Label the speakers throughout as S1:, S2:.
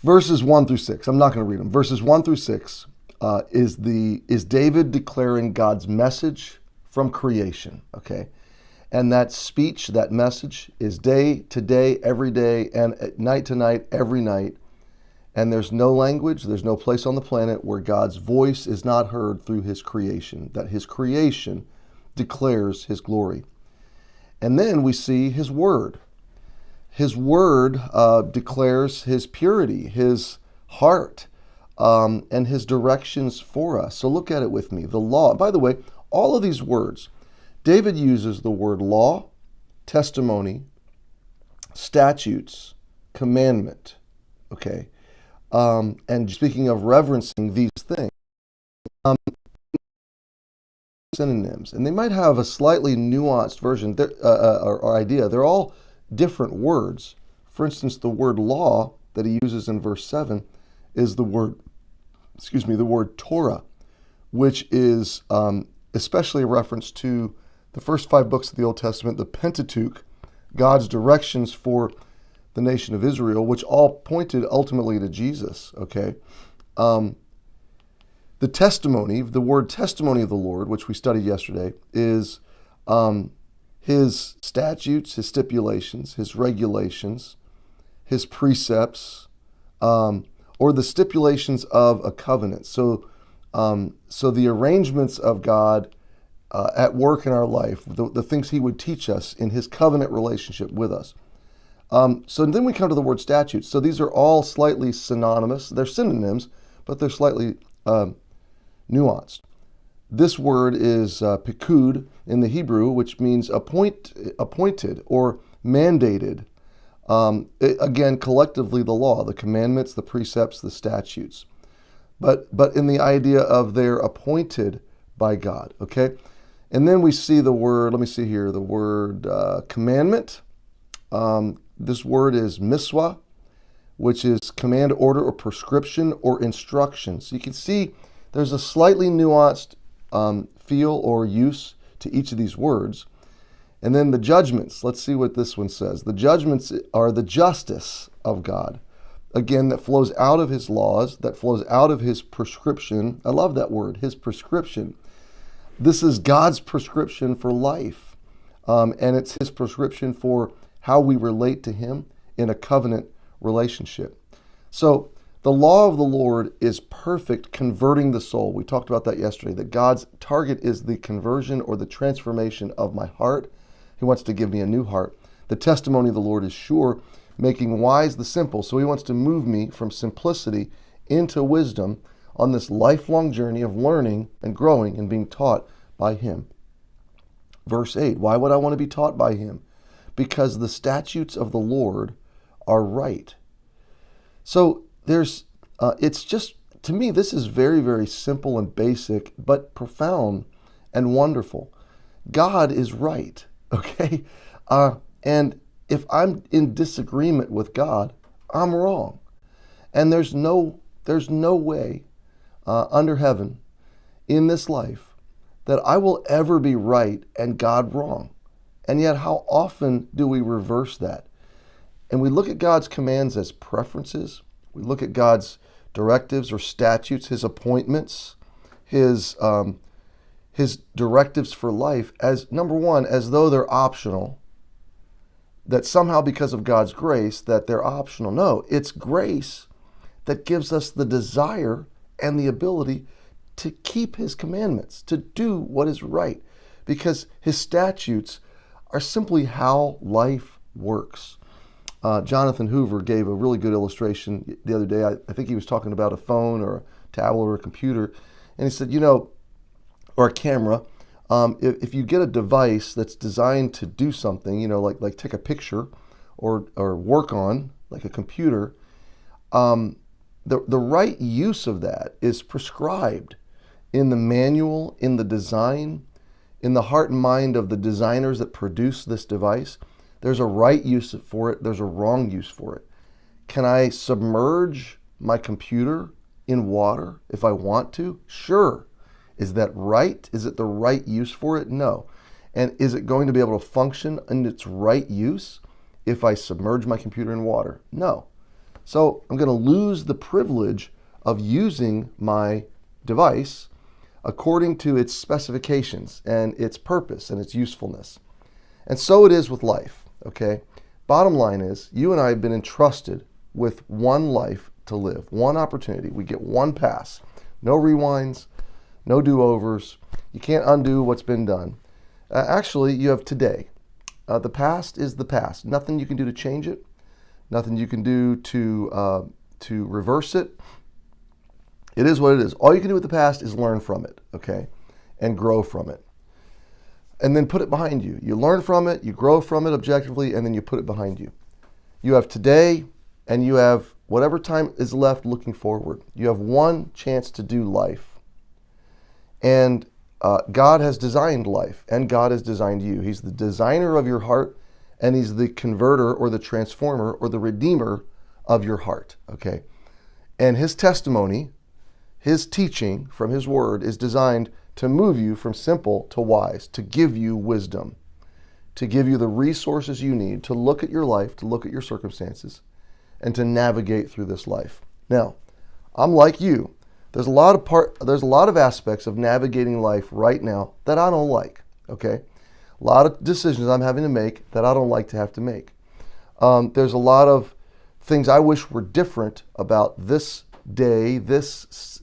S1: Verses 1 through 6. I'm not going to read them. Verses 1 through 6 is David declaring God's message from creation. Okay, and that speech, that message, is day to day, every day, and night to night, every night. And there's no language, there's no place on the planet where God's voice is not heard through his creation, that his creation declares his glory. And then we see his word. His word declares his purity, his heart, and his directions for us. So look at it with me. The law, by the way, all of these words, David uses the word law, testimony, statutes, commandment, okay? And speaking of reverencing these things, synonyms, and they might have a slightly nuanced version or idea. They're all different words. For instance, the word law that he uses in verse 7 is the word Torah, which is especially a reference to the first 5 books of the Old Testament, the Pentateuch, God's directions for the nation of Israel, which all pointed ultimately to Jesus, okay? The testimony, the word testimony of the Lord, which we studied yesterday, is his statutes, his stipulations, his regulations, his precepts, or the stipulations of a covenant. So the arrangements of God at work in our life, the things he would teach us in his covenant relationship with us. So then we come to the word statutes. So these are all slightly synonymous. They're synonyms, but they're slightly nuanced. This word is pikud in the Hebrew, which means appointed or mandated. Again, collectively the law, the commandments, the precepts, the statutes. But in the idea of they're appointed by God, okay? And then we see the word, let me see here, the word commandment. This word is miswa, which is command, order, or prescription, or instruction. So you can see there's a slightly nuanced feel or use to each of these words. And then the judgments. Let's see what this one says. The judgments are the justice of God. Again, that flows out of his laws, that flows out of his prescription. I love that word, his prescription. This is God's prescription for life. And it's his prescription for how we relate to him in a covenant relationship. So the law of the Lord is perfect, converting the soul. We talked about that yesterday, that God's target is the conversion or the transformation of my heart. He wants to give me a new heart. The testimony of the Lord is sure, making wise the simple. So he wants to move me from simplicity into wisdom on this lifelong journey of learning and growing and being taught by him. Verse 8, why would I want to be taught by him? Because the statutes of the Lord are right. So it's just, to me, this is very, very simple and basic, but profound and wonderful. God is right, okay? And if I'm in disagreement with God, I'm wrong. And there's no way under heaven in this life that I will ever be right and God wrong. And yet, how often do we reverse that? And we look at God's commands as preferences. We look at God's directives or statutes, his appointments, his directives for life as, number one, as though they're optional, that somehow because of God's grace that they're optional. No, it's grace that gives us the desire and the ability to keep his commandments, to do what is right, because his statutes are simply how life works. Jonathan Hoover gave a really good illustration the other day. I think he was talking about a phone or a tablet or a computer, and he said, or a camera, if you get a device that's designed to do something, like take a picture or work on, like a computer, the right use of that is prescribed in the manual, in the design, in the heart and mind of the designers that produce this device. There's a right use for it. There's a wrong use for it. Can I submerge my computer in water if I want to? Sure. Is that right? Is it the right use for it? No. And is it going to be able to function in its right use if I submerge my computer in water? No. So I'm going to lose the privilege of using my device according to its specifications and its purpose and its usefulness. And so it is with life, okay? Bottom line is, you and I have been entrusted with one life to live, one opportunity. We get one pass. No rewinds, no do-overs. You can't undo what's been done. Actually, you have today. The past is the past. Nothing you can do to change it. Nothing you can do to reverse it. It is what it is. All you can do with the past is learn from it, okay, and grow from it. And then put it behind you. You learn from it, you grow from it objectively, and then you put it behind you. You have today, and you have whatever time is left looking forward. You have one chance to do life. And God has designed life, and God has designed you. He's the designer of your heart, and He's the converter or the transformer or the redeemer of your heart, okay? And His testimony, His teaching from His word is designed to move you from simple to wise, to give you wisdom, to give you the resources you need to look at your life, to look at your circumstances, and to navigate through this life. Now, I'm like you. There's a lot of aspects of navigating life right now that I don't like, okay? A lot of decisions I'm having to make that I don't like to have to make. There's a lot of things I wish were different about this day, this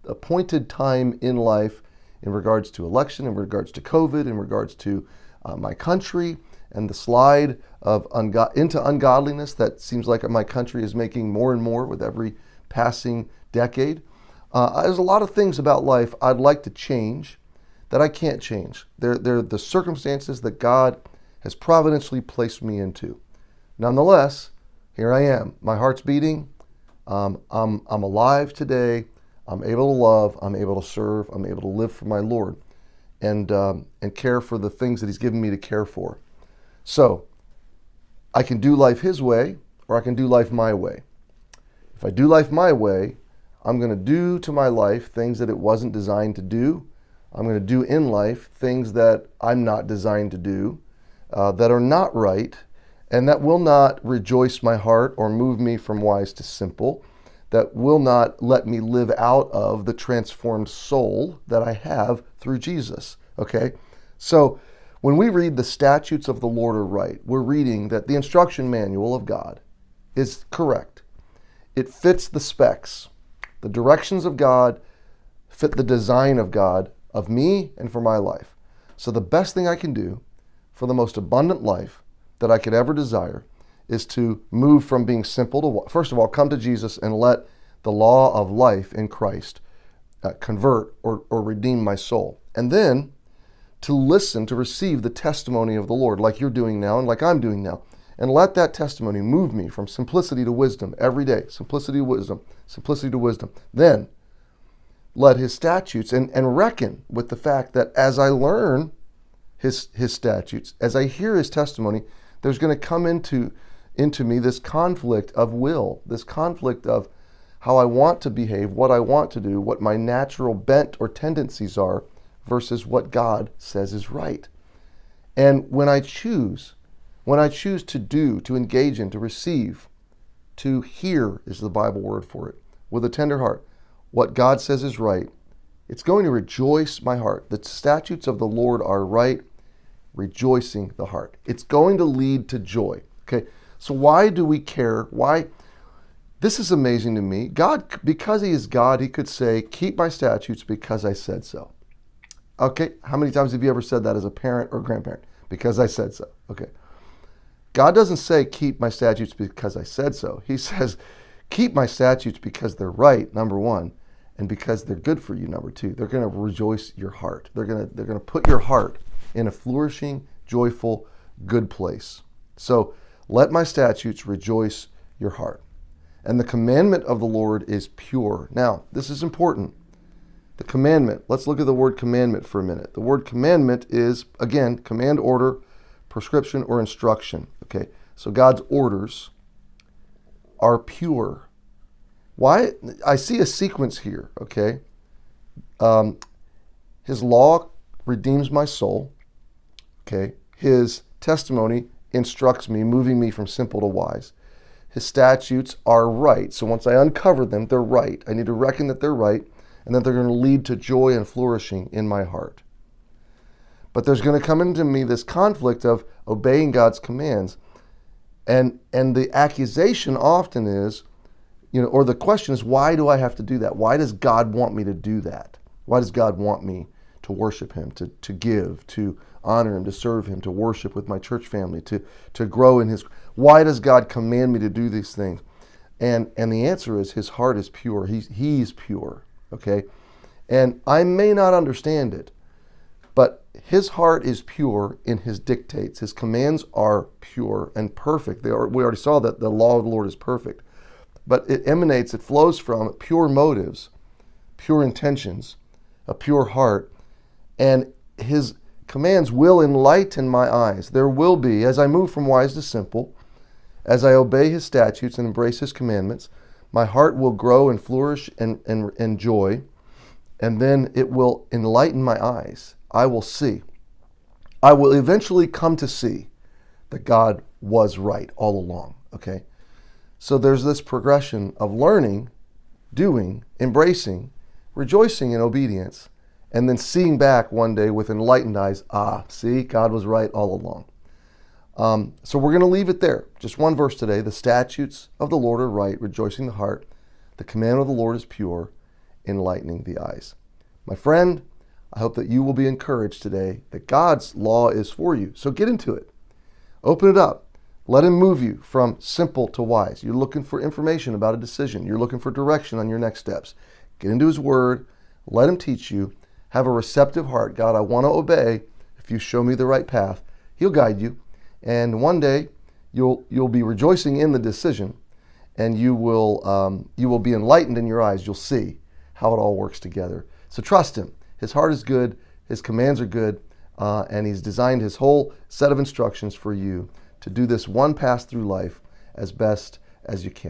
S1: appointed time in life in regards to election, in regards to COVID, in regards to my country and the slide of into ungodliness that seems like my country is making more and more with every passing decade. There's a lot of things about life I'd like to change that I can't change. They're the circumstances that God has providentially placed me into. Nonetheless, here I am. My heart's beating. I'm alive today. I'm able to love. I'm able to serve. I'm able to live for my Lord and care for the things that He's given me to care for. So I can do life His way, or I can do life my way. If I do life my way, I'm going to do to my life things that it wasn't designed to do. I'm going to do in life things that I'm not designed to do, that are not right, and that will not rejoice my heart or move me from wise to simple, that will not let me live out of the transformed soul that I have through Jesus, okay? So when we read the statutes of the Lord are right, we're reading that the instruction manual of God is correct. It fits the specs. The directions of God fit the design of God of me and for my life. So the best thing I can do for the most abundant life that I could ever desire is to move from being simple to, first of all, come to Jesus and let the law of life in Christ convert or redeem my soul. And then to listen, to receive the testimony of the Lord like you're doing now and like I'm doing now. And let that testimony move me from simplicity to wisdom every day. Simplicity to wisdom, simplicity to wisdom. Then let His statutes and reckon with the fact that as I learn His statutes, as I hear His testimony, there's going to come into me this conflict of will, this conflict of how I want to behave, what I want to do, what my natural bent or tendencies are versus what God says is right. And when I choose to do, to engage in, to receive, to hear is the Bible word for it, with a tender heart, what God says is right, it's going to rejoice my heart. The statutes of the Lord are right, rejoicing the heart. It's going to lead to joy. Okay, so why do we care? Why? This is amazing to me. God, because He is God, He could say, keep my statutes because I said so. Okay, how many times have you ever said that as a parent or grandparent? Because I said so. Okay. God doesn't say, keep my statutes because I said so. He says, keep my statutes because they're right, number one, and because they're good for you, number two. They're going to rejoice your heart. They're going to put your heart in a flourishing, joyful, good place. So let my statutes rejoice your heart. And the commandment of the Lord is pure. Now, this is important. The commandment, let's look at the word commandment for a minute. The word commandment is, again, command, order, prescription, or instruction. Okay, so God's orders are pure. Why? I see a sequence here, okay? His law redeems my soul, okay? His testimony instructs me, moving me from simple to wise. his statutes are right. So once I uncover them, they're right. I need to reckon that they're right, and that they're going to lead to joy and flourishing in my heart. But there's going to come into me this conflict of obeying God's commands. And the accusation often is, or the question is, why do I have to do that? Why does God want me to do that? Why does God want me to worship him, to give, to honor him, to serve him, to worship with my church family, to grow in his... Why does God command me to do these things? And the answer is his heart is pure. He's pure, okay? And I may not understand it, but his heart is pure in his dictates. His commands are pure and perfect. We already saw that the law of the Lord is perfect. But it flows from pure motives, pure intentions, a pure heart. And his commands will enlighten my eyes. There will be, as I move from wise to simple, as I obey his statutes and embrace his commandments, my heart will grow and flourish and joy. And then it will enlighten my eyes. I will see. I will eventually come to see that God was right all along, okay? So there's this progression of learning, doing, embracing, rejoicing in obedience, and then seeing back one day with enlightened eyes, see, God was right all along. So we're going to leave it there. Just one verse today. The statutes of the Lord are right, rejoicing the heart. The command of the Lord is pure, enlightening the eyes. My friend, I hope that you will be encouraged today that God's law is for you. So get into it. Open it up. Let him move you from simple to wise. You're looking for information about a decision. You're looking for direction on your next steps. Get into his word. Let him teach you. Have a receptive heart. God, I want to obey. If you show me the right path, he'll guide you. And one day you'll be rejoicing in the decision, and you will be enlightened in your eyes. You'll see how it all works together. So trust him. His heart is good. His commands are good. And he's designed his whole set of instructions for you to do this one pass through life as best as you can.